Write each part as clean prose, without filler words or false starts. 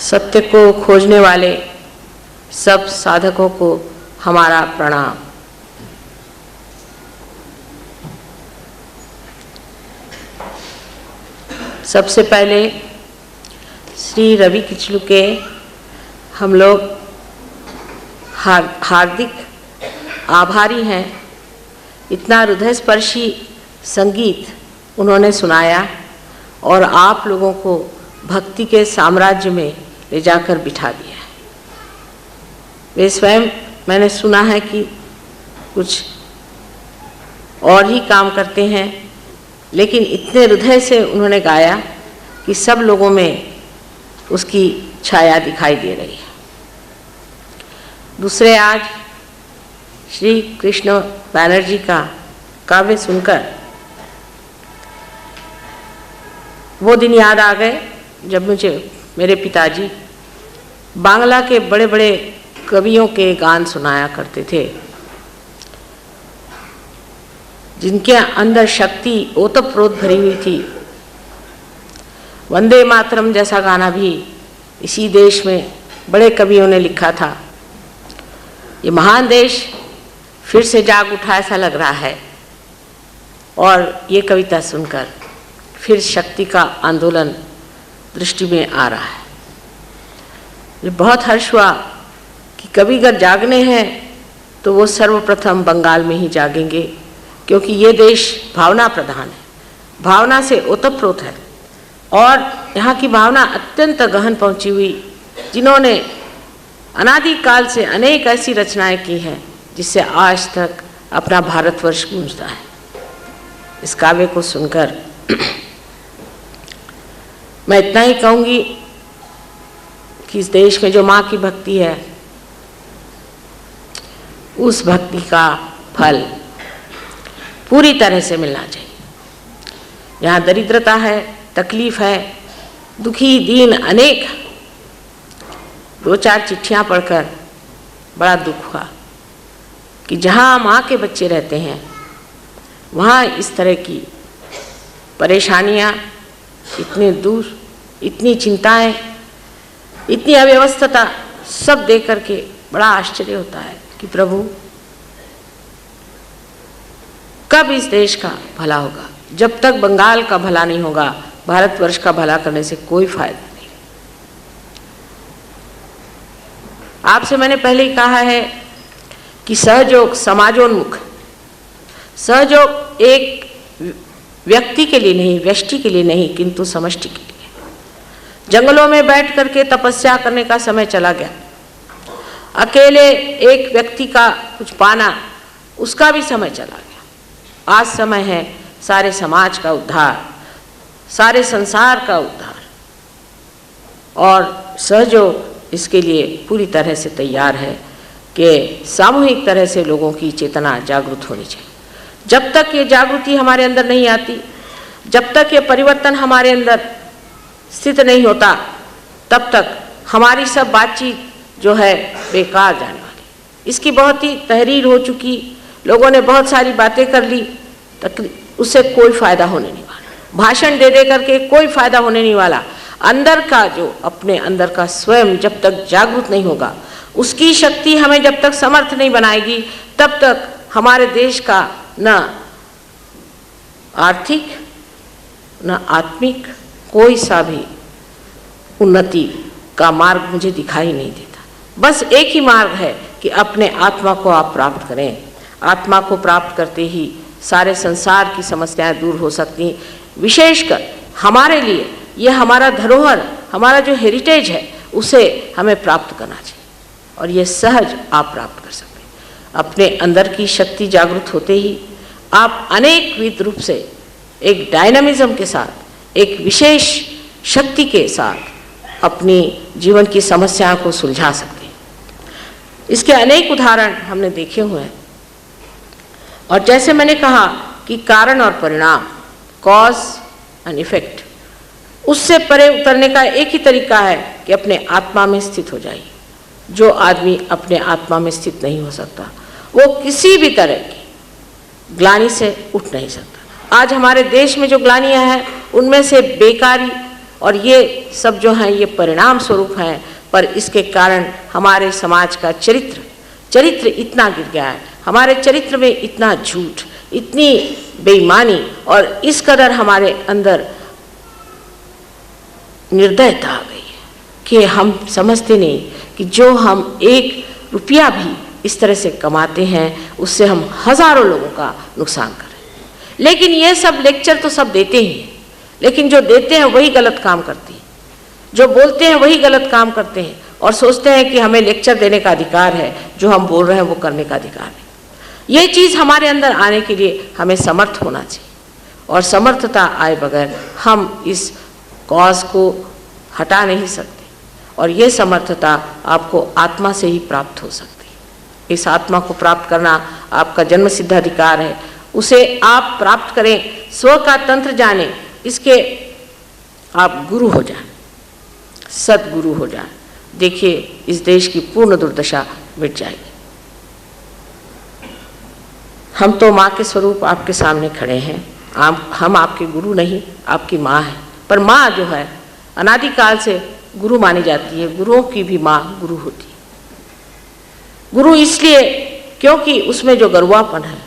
सत्य को खोजने वाले सब साधकों को हमारा प्रणाम। सबसे पहले श्री रवि किचलू के हम लोग हार्दिक आभारी हैं। इतना हृदयस्पर्शी संगीत उन्होंने सुनाया और आप लोगों को भक्ति के साम्राज्य में ले जाकर बिठा दिया। वे स्वयं, मैंने सुना है कि कुछ और ही काम करते हैं, लेकिन इतने हृदय से उन्होंने गाया कि सब लोगों में उसकी छाया दिखाई दे रही है। दूसरे, आज श्री कृष्ण बैनर्जी का काव्य सुनकर वो दिन याद आ गए जब मुझे मेरे पिताजी बांग्ला के बड़े बड़े कवियों के गान सुनाया करते थे, जिनके अंदर शक्ति ओतप्रोत भरी हुई थी। वंदे मातरम जैसा गाना भी इसी देश में बड़े कवियों ने लिखा था। ये महान देश फिर से जाग उठा ऐसा लग रहा है, और ये कविता सुनकर फिर शक्ति का आंदोलन दृष्टि में आ रहा है। मुझे बहुत हर्ष हुआ कि कवि अगर जागने हैं तो वो सर्वप्रथम बंगाल में ही जागेंगे, क्योंकि ये देश भावना प्रधान है, भावना से ओतप्रोत है, और यहाँ की भावना अत्यंत गहन पहुँची हुई, जिन्होंने अनादिकाल से अनेक ऐसी रचनाएं की हैं जिससे आज तक अपना भारतवर्ष गूंजता है। इस काव्य को सुनकर मैं इतना ही कहूँगी कि इस देश में जो माँ की भक्ति है, उस भक्ति का फल पूरी तरह से मिलना चाहिए। यहाँ दरिद्रता है, तकलीफ है, दुखी दीन अनेक। 2-4 चिट्ठियाँ पढ़कर बड़ा दुख हुआ कि जहाँ माँ के बच्चे रहते हैं वहाँ इस तरह की परेशानियाँ, इतने दूर, इतनी चिंताएं, इतनी अव्यवस्था, सब देख करके बड़ा आश्चर्य होता है कि प्रभु कब इस देश का भला होगा। जब तक बंगाल का भला नहीं होगा, भारतवर्ष का भला करने से कोई फायदा नहीं। आपसे मैंने पहले ही कहा है कि सहयोग समाजोन्मुख, सहयोग एक व्यक्ति के लिए नहीं, व्यष्टि के लिए नहीं, किंतु समष्टि के लिए। जंगलों में बैठ करके तपस्या करने का समय चला गया। अकेले एक व्यक्ति का कुछ पाना, उसका भी समय चला गया। आज समय है सारे समाज का उद्धार, सारे संसार का उद्धार, और सहयोग इसके लिए पूरी तरह से तैयार है कि सामूहिक तरह से लोगों की चेतना जागृत होनी चाहिए। जब तक ये जागृति हमारे अंदर नहीं आती, जब तक ये परिवर्तन हमारे अंदर स्थित नहीं होता, तब तक हमारी सब बातचीत जो है बेकार जाने वाली। इसकी बहुत ही तहरीर हो चुकी, लोगों ने बहुत सारी बातें कर ली, उससे कोई फायदा होने नहीं वाला। भाषण दे दे करके कोई फायदा होने नहीं वाला। अंदर का जो अपने अंदर का स्वयं जब तक जागृत नहीं होगा, उसकी शक्ति हमें जब तक समर्थ नहीं बनाएगी, तब तक हमारे देश का न आर्थिक न आत्मिक कोई सा भी उन्नति का मार्ग मुझे दिखाई नहीं देता। बस एक ही मार्ग है कि अपने आत्मा को आप प्राप्त करें। आत्मा को प्राप्त करते ही सारे संसार की समस्याएं दूर हो सकती हैं। विशेषकर हमारे लिए यह हमारा धरोहर, हमारा जो हेरिटेज है, उसे हमें प्राप्त करना चाहिए, और ये सहज आप प्राप्त कर सकते हैं। अपने अंदर की शक्ति जागृत होते ही आप अनेक विध रूप से एक डायनामिज्म के साथ, एक विशेष शक्ति के साथ अपनी जीवन की समस्याओं को सुलझा सकते हैं। इसके अनेक उदाहरण हमने देखे हुए हैं, और जैसे मैंने कहा कि कारण और परिणाम, कॉज एंड इफेक्ट, उससे परे उतरने का एक ही तरीका है कि अपने आत्मा में स्थित हो जाइए। जो आदमी अपने आत्मा में स्थित नहीं हो सकता, वो किसी भी तरह की ग्लानि से उठ नहीं सकता। आज हमारे देश में जो ग्लानियां हैं, उनमें से बेकारी, और ये सब जो हैं ये परिणाम स्वरूप हैं, पर इसके कारण हमारे समाज का चरित्र इतना गिर गया है, हमारे चरित्र में इतना झूठ, इतनी बेईमानी और इस कदर हमारे अंदर निर्दयता आ गई है कि हम समझते नहीं कि जो हम 1 रुपया भी इस तरह से कमाते हैं उससे हम हजारों लोगों का नुकसान करें। लेकिन ये सब लेक्चर तो सब देते ही हैं, लेकिन जो देते हैं वही गलत काम करते हैं, जो बोलते हैं वही गलत काम करते हैं और सोचते हैं कि हमें लेक्चर देने का अधिकार है, जो हम बोल रहे हैं वो करने का अधिकार है। ये चीज़ हमारे अंदर आने के लिए हमें समर्थ होना चाहिए, और समर्थता आए बगैर हम इस कॉज को हटा नहीं सकते, और ये समर्थता आपको आत्मा से ही प्राप्त हो सकती है। इस आत्मा को प्राप्त करना आपका जन्मसिद्ध अधिकार है, उसे आप प्राप्त करें, स्व का तंत्र जानें, इसके आप गुरु हो जाएं, सदगुरु हो जाएं। देखिए इस देश की पूर्ण दुर्दशा मिट जाएगी। हम तो माँ के स्वरूप आपके सामने खड़े हैं, हम आपके गुरु नहीं, आपकी माँ है, पर माँ जो है अनादिकाल से गुरु मानी जाती है, गुरुओं की भी माँ गुरु होती है। गुरु इसलिए क्योंकि उसमें जो गरुआपन है,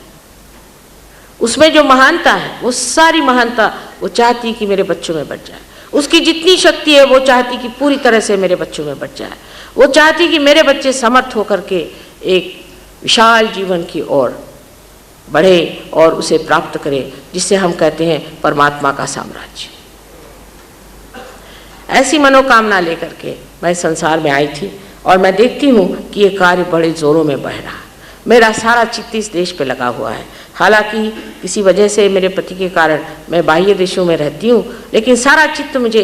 उसमें जो महानता है, वो सारी महानता वो चाहती कि मेरे बच्चों में बढ़ जाए। उसकी जितनी शक्ति है वो चाहती कि पूरी तरह से मेरे बच्चों में बढ़ जाए। वो चाहती कि मेरे बच्चे समर्थ होकर के एक विशाल जीवन की ओर बढ़े और उसे प्राप्त करें, जिसे हम कहते हैं परमात्मा का साम्राज्य। ऐसी मनोकामना लेकर के मैं संसार में आई थी, और मैं देखती हूँ कि ये कार्य बड़े जोरों में बढ़ रहा है। मेरा सारा चित्त इस देश पे लगा हुआ है। हालांकि किसी वजह से मेरे पति के कारण मैं बाह्य देशों में रहती हूँ, लेकिन सारा चित्त मुझे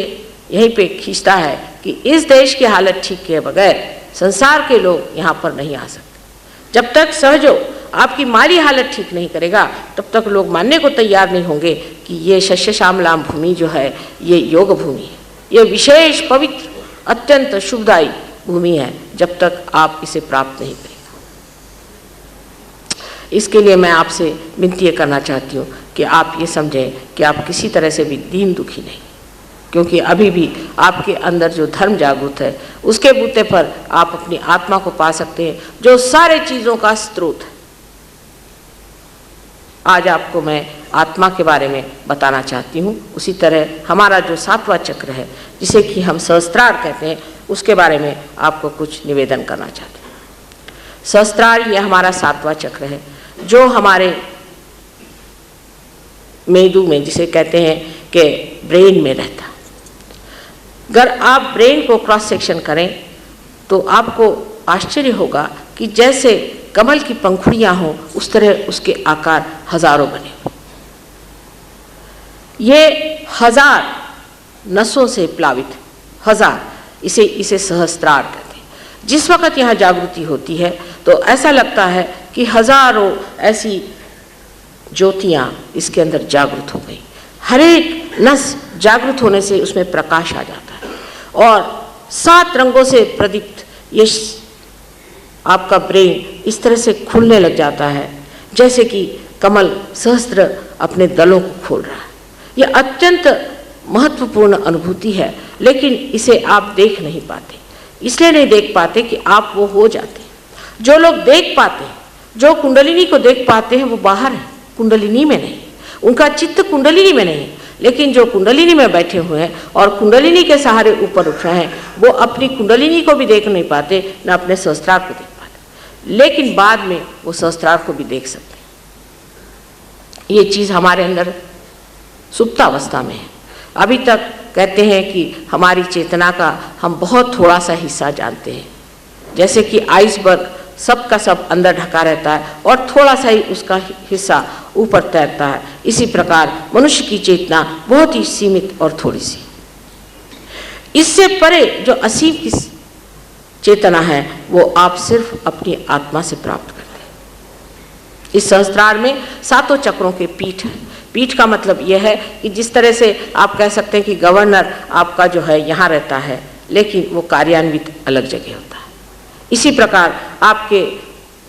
यहीं पे खींचता है कि इस देश की हालत ठीक किए बगैर संसार के लोग यहाँ पर नहीं आ सकते। जब तक सहयोग आपकी माली हालत ठीक नहीं करेगा, तब तक लोग मानने को तैयार नहीं होंगे कि ये शस्य श्यामलाम भूमि जो है ये योग भूमि है, ये विशेष पवित्र अत्यंत शुभदायी भूमि है, जब तक आप इसे प्राप्त नहीं करेंगे। इसके लिए मैं आपसे विनती करना चाहती हूँ कि आप ये समझें कि आप किसी तरह से भी दीन दुखी नहीं, क्योंकि अभी भी आपके अंदर जो धर्म जागृत है उसके बूते पर आप अपनी आत्मा को पा सकते हैं, जो सारे चीज़ों का स्रोत है। आज आपको मैं आत्मा के बारे में बताना चाहती हूँ। उसी तरह हमारा जो 7वां चक्र है, जिसे कि हम सहस्त्रार कहते हैं, उसके बारे में आपको कुछ निवेदन करना चाहते हैं। सहस्त्रार ये हमारा 7वां चक्र है, जो हमारे मेदु में, जिसे कहते हैं कि ब्रेन में रहता। अगर आप ब्रेन को क्रॉस सेक्शन करें तो आपको आश्चर्य होगा कि जैसे कमल की पंखुड़ियां हों, उस तरह उसके आकार हजारों बने हुए। ये 1000 नसों से प्लावित, 1000, इसे सहस्त्रार कहते हैं। जिस वक्त यहाँ जागृति होती है तो ऐसा लगता है कि हजारों ऐसी ज्योतियाँ इसके अंदर जागृत हो गई। हर एक नस जागृत होने से उसमें प्रकाश आ जाता है, और 7 रंगों से प्रदीप्त ये आपका ब्रेन इस तरह से खुलने लग जाता है जैसे कि कमल सहस्त्र अपने दलों को खोल रहा है। यह अत्यंत महत्वपूर्ण अनुभूति है, लेकिन इसे आप देख नहीं पाते। इसलिए नहीं देख पाते कि आप वो हो जाते हैं। जो लोग देख पाते हैं, जो कुंडलिनी को देख पाते हैं, वो बाहर है, कुंडलिनी में नहीं। उनका चित्त कुंडलिनी में नहीं, लेकिन जो कुंडलिनी में बैठे हुए हैं और कुंडलिनी के सहारे ऊपर उठ रहे हैं, वो अपनी कुंडलिनी को भी देख नहीं पाते, न अपने सहस्त्रार को देख पाते, लेकिन बाद में वो सहस्त्रार को भी देख सकते हैं। ये चीज़ हमारे अंदर सुप्तावस्था में है। अभी तक कहते हैं कि हमारी चेतना का हम बहुत थोड़ा सा हिस्सा जानते हैं, जैसे कि आइसबर्ग सब का सब अंदर ढका रहता है और थोड़ा सा ही उसका हिस्सा ऊपर तैरता है। इसी प्रकार मनुष्य की चेतना बहुत ही सीमित और थोड़ी सी। इससे परे जो असीम की चेतना है, वो आप सिर्फ अपनी आत्मा से प्राप्त करते हैं। इस सहस्त्रार में 7 चक्रों के पीठ है। पीठ का मतलब यह है कि जिस तरह से आप कह सकते हैं कि गवर्नर आपका जो है यहाँ रहता है, लेकिन वो कार्यान्वित अलग जगह होता है। इसी प्रकार आपके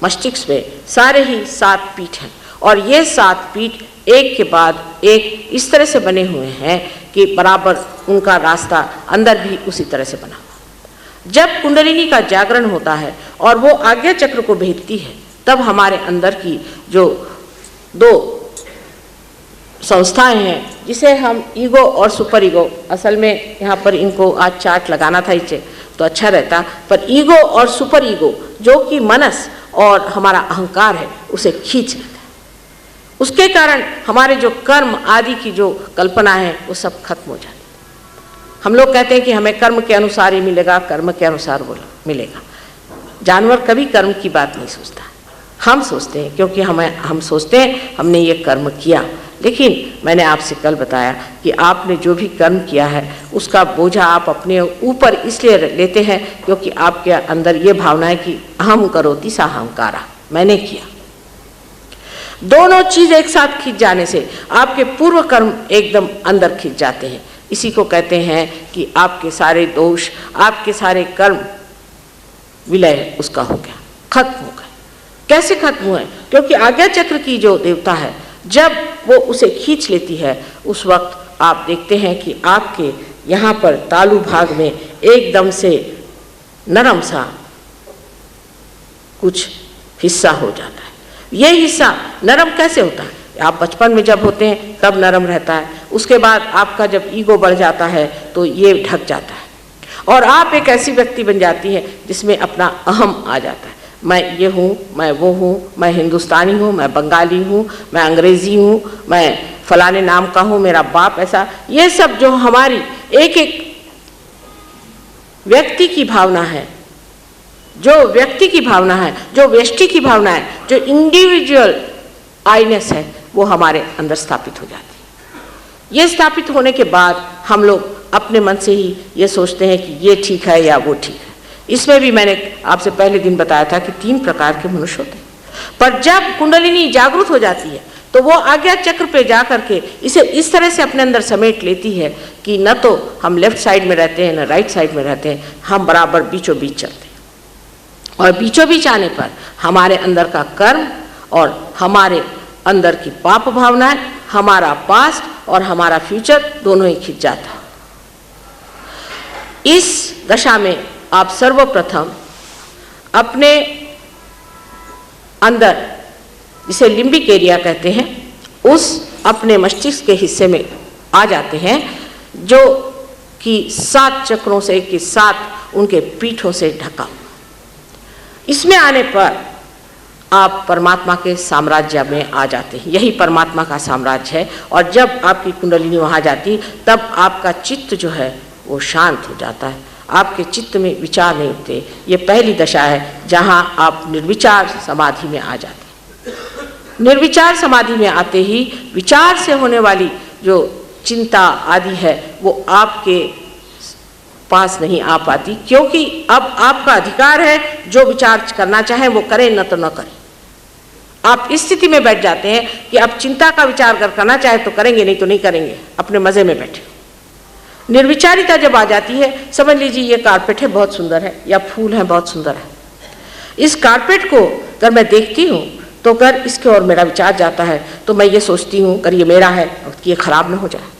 मस्तिष्क में सारे ही 7 पीठ हैं, और ये 7 पीठ एक के बाद एक इस तरह से बने हुए हैं कि बराबर उनका रास्ता अंदर भी उसी तरह से बना। जब कुंडलिनी का जागरण होता है और वो आज्ञा चक्र को भेजती है, तब हमारे अंदर की जो 2 संस्थाएं हैं, जिसे हम ईगो और सुपर ईगो, असल में यहाँ पर इनको आज चार्ट लगाना था इसे तो अच्छा रहता, पर ईगो और सुपर ईगो जो कि मनस और हमारा अहंकार है उसे खींच लेता है। उसके कारण हमारे जो कर्म आदि की जो कल्पना है वो सब खत्म हो जाती है। हम लोग कहते हैं कि हमें कर्म के अनुसार ही मिलेगा, कर्म के अनुसार वो मिलेगा। जानवर कभी कर्म की बात नहीं सोचता, हम सोचते हैं, क्योंकि हम सोचते हैं हमने ये कर्म किया। लेकिन मैंने आपसे कल बताया कि आपने जो भी कर्म किया है उसका बोझा आप अपने ऊपर इसलिए लेते हैं क्योंकि आपके अंदर ये भावना है कि अहम करोति साहंकारा, मैंने किया। दोनों चीज एक साथ खींच जाने से आपके पूर्व कर्म एकदम अंदर खींच जाते हैं। इसी को कहते हैं कि आपके सारे दोष, आपके सारे कर्म विलय उसका हो गया, खत्म हो गए। कैसे खत्म हुए? क्योंकि आज्ञा चक्र की जो देवता है, जब वो उसे खींच लेती है उस वक्त आप देखते हैं कि आपके यहाँ पर तालू भाग में एकदम से नरम सा कुछ हिस्सा हो जाता है। ये हिस्सा नरम कैसे होता है? आप बचपन में जब होते हैं तब नरम रहता है, उसके बाद आपका जब ईगो बढ़ जाता है तो ये ढक जाता है और आप एक ऐसी व्यक्ति बन जाती है जिसमें अपना अहम आ जाता है। मैं ये हूँ, मैं वो हूँ, मैं हिंदुस्तानी हूँ, मैं बंगाली हूँ, मैं अंग्रेज़ी हूँ, मैं फलाने नाम का हूँ, मेरा बाप ऐसा। ये सब जो हमारी एक एक व्यक्ति की भावना है, जो व्यक्ति की भावना है, जो व्यष्टि की भावना है, जो इंडिविजुअल आईनेस है, वो हमारे अंदर स्थापित हो जाती है। ये स्थापित होने के बाद हम लोग अपने मन से ही ये सोचते हैं कि ये ठीक है या वो ठीक है। इसमें भी मैंने आपसे पहले दिन बताया था कि 3 प्रकार के मनुष्य होते हैं। पर जब कुंडलिनी जागृत हो जाती है तो वो आज्ञा चक्र पे जा करके इसे इस तरह से अपने अंदर समेट लेती है कि न तो हम लेफ्ट साइड में रहते हैं, न राइट साइड में रहते हैं, हम बराबर बीचों बीच चलते हैं। और बीचों बीच आने पर हमारे अंदर का कर्म और हमारे अंदर की पाप भावनाएं, हमारा पास्ट और हमारा फ्यूचर दोनों ही खिंच जाता है। इस दशा में आप सर्वप्रथम अपने अंदर, जिसे लिम्बिक एरिया कहते हैं, उस अपने मस्तिष्क के हिस्से में आ जाते हैं जो कि 7 चक्रों से के 7 उनके पीठों से ढका। इसमें आने पर आप परमात्मा के साम्राज्य में आ जाते हैं। यही परमात्मा का साम्राज्य है। और जब आपकी कुंडलिनी वहाँ जाती तब आपका चित्त जो है वो शांत हो जाता है, आपके चित्त में विचार नहीं उठते। ये पहली दशा है जहाँ आप निर्विचार समाधि में आ जाते हैं। निर्विचार समाधि में आते ही विचार से होने वाली जो चिंता आदि है वो आपके पास नहीं आ पाती, क्योंकि अब आपका अधिकार है, जो विचार करना चाहे वो करें, न तो न करें। आप इस स्थिति में बैठ जाते हैं कि अब चिंता का विचार अगर करना चाहे तो करेंगे, नहीं तो नहीं करेंगे, अपने मजे में बैठे। निर्विचारिता जब आ जाती है, समझ लीजिए ये कारपेट है बहुत सुंदर है, या फूल है बहुत सुंदर है। इस कारपेट को अगर मैं देखती हूँ तो अगर इसके और मेरा विचार जाता है तो मैं ये सोचती हूँ अगर ये मेरा है तो ये खराब ना हो जाए।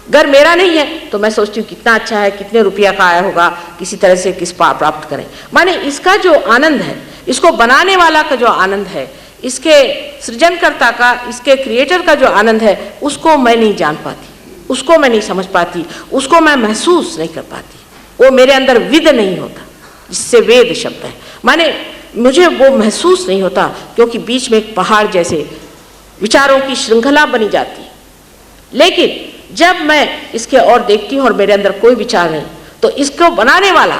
अगर मेरा नहीं है तो मैं सोचती हूँ कितना अच्छा है, कितने रुपया का आया होगा, किसी तरह से किस प्राप्त करें। माने इसका जो आनंद है, इसको बनाने वाला का जो आनंद है, इसके सृजनकर्ता का, इसके क्रिएटर का जो आनंद है, उसको मैं नहीं जान पाती, उसको मैं नहीं समझ पाती, उसको मैं महसूस नहीं कर पाती। वो मेरे अंदर विद नहीं होता, जिससे वेद शब्द है। माने मुझे वो महसूस नहीं होता, क्योंकि बीच में एक पहाड़ जैसे विचारों की श्रृंखला बनी जाती है। लेकिन जब मैं इसके और देखती हूँ और मेरे अंदर कोई विचार नहीं, तो इसको बनाने वाला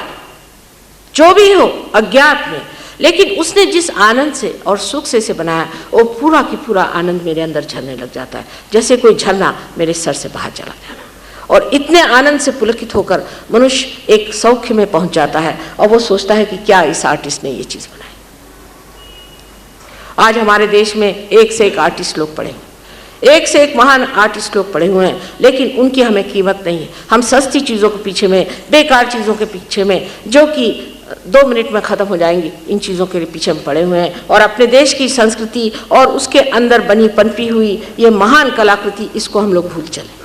जो भी हो अज्ञात में, लेकिन उसने जिस आनंद से और सुख से इसे बनाया, वो पूरा की पूरा आनंद मेरे अंदर झलने लग जाता है, जैसे कोई झरना मेरे सर से बाहर चला जाना। और इतने आनंद से पुलकित होकर मनुष्य एक सौख्य में पहुंच जाता है और वो सोचता है कि क्या इस आर्टिस्ट ने ये चीज़ बनाई। आज हमारे देश में एक से एक आर्टिस्ट लोग पड़े, एक से एक महान आर्टिस्ट लोग पड़े हुए हैं, लेकिन उनकी हमें कीमत नहीं है। हम सस्ती चीज़ों के पीछे में, बेकार चीज़ों के पीछे में, जो कि 2 मिनट में ख़त्म हो जाएंगी, इन चीज़ों के पीछे हम पड़े हुए हैं। और अपने देश की संस्कृति और उसके अंदर बनी पनपी हुई ये महान कलाकृति, इसको हम लोग भूल चले।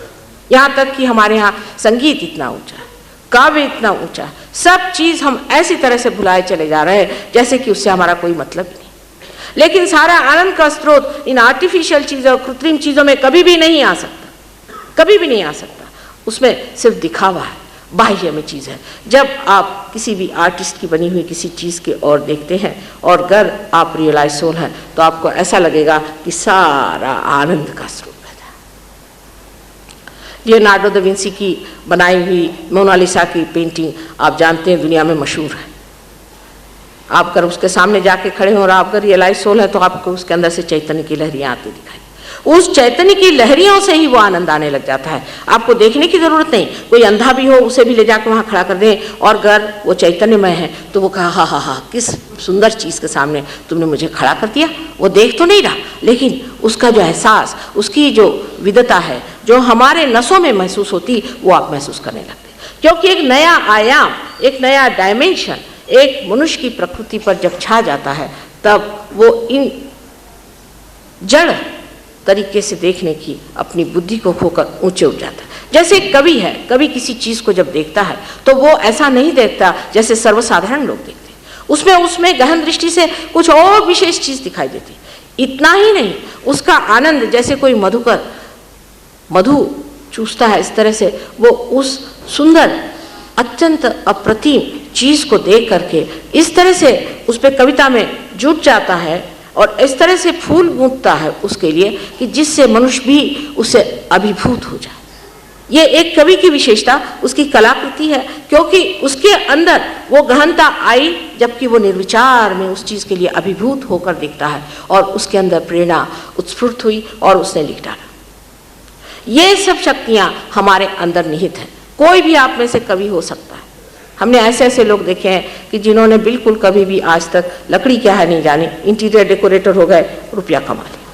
यहाँ तक कि हमारे यहाँ संगीत इतना ऊंचा है, काव्य इतना ऊंचा है, सब चीज़ हम ऐसी तरह से भुलाए चले जा रहे हैं जैसे कि उससे हमारा कोई मतलब नहीं। लेकिन सारा आनंद का स्रोत इन आर्टिफिशियल चीज़ों, कृत्रिम चीज़ों में कभी भी नहीं आ सकता, कभी भी नहीं आ सकता। उसमें सिर्फ दिखावा है, बाह्य में चीज़ है। जब आप किसी भी आर्टिस्ट की बनी हुई किसी चीज़ की ओर देखते हैं और अगर आप रियलाइज सोल हैं तो आपको ऐसा लगेगा कि सारा आनंद का स्रोत है। लियोनार्डो दा विंसी की बनाई हुई मोनालिसा की पेंटिंग आप जानते हैं दुनिया में मशहूर है। आप अगर उसके सामने जाके खड़े हो और आप अगर रियलाइज सोल है तो आपको उसके अंदर से चैतन्य की लहरियाँ आती दिखाई। उस चैतन्य की लहरियों से ही वो आनंद आने लग जाता है। आपको देखने की ज़रूरत नहीं, कोई अंधा भी हो उसे भी ले जाकर वहाँ खड़ा कर दें और अगर वो चैतन्यमय है तो वो कहा हा हा, किस सुंदर चीज़ के सामने तुमने मुझे खड़ा कर दिया। वो देख तो नहीं रहा, लेकिन उसका जो एहसास, उसकी जो विदता है जो हमारे नसों में महसूस होती, वो आप महसूस करने लगते। क्योंकि एक नया आयाम, एक नया डायमेंशन एक मनुष्य की प्रकृति पर जब छा जाता है तब वो इन जड़ तरीके से देखने की अपनी बुद्धि को खोकर ऊंचे उठ जाता है। जैसे कवि है, कवि किसी चीज़ को जब देखता है तो वो ऐसा नहीं देखता जैसे सर्वसाधारण लोग देखते हैं। उसमें गहन दृष्टि से कुछ और विशेष चीज़ दिखाई देती। इतना ही नहीं, उसका आनंद जैसे कोई मधुकर मधु चूसता है, इस तरह से वो उस सुंदर अत्यंत अप्रतिम चीज़ को देख करके इस तरह से उस पर कविता में जुट जाता है और इस तरह से फूल गूंथता है उसके लिए कि जिससे मनुष्य भी उससे अभिभूत हो जाए। ये एक कवि की विशेषता उसकी कलाकृति है, क्योंकि उसके अंदर वो गहनता आई जबकि वो निर्विचार में उस चीज़ के लिए अभिभूत होकर दिखता है और उसके अंदर प्रेरणा उत्स्फूर्त हुई और उसने लिख डाला। ये सब शक्तियाँ हमारे अंदर निहित हैं। कोई भी आप में से कवि हो सकता है। हमने ऐसे ऐसे लोग देखे हैं कि जिन्होंने बिल्कुल कभी भी आज तक लकड़ी क्या है नहीं जानी, इंटीरियर डेकोरेटर हो गए, रुपया कमा लिया।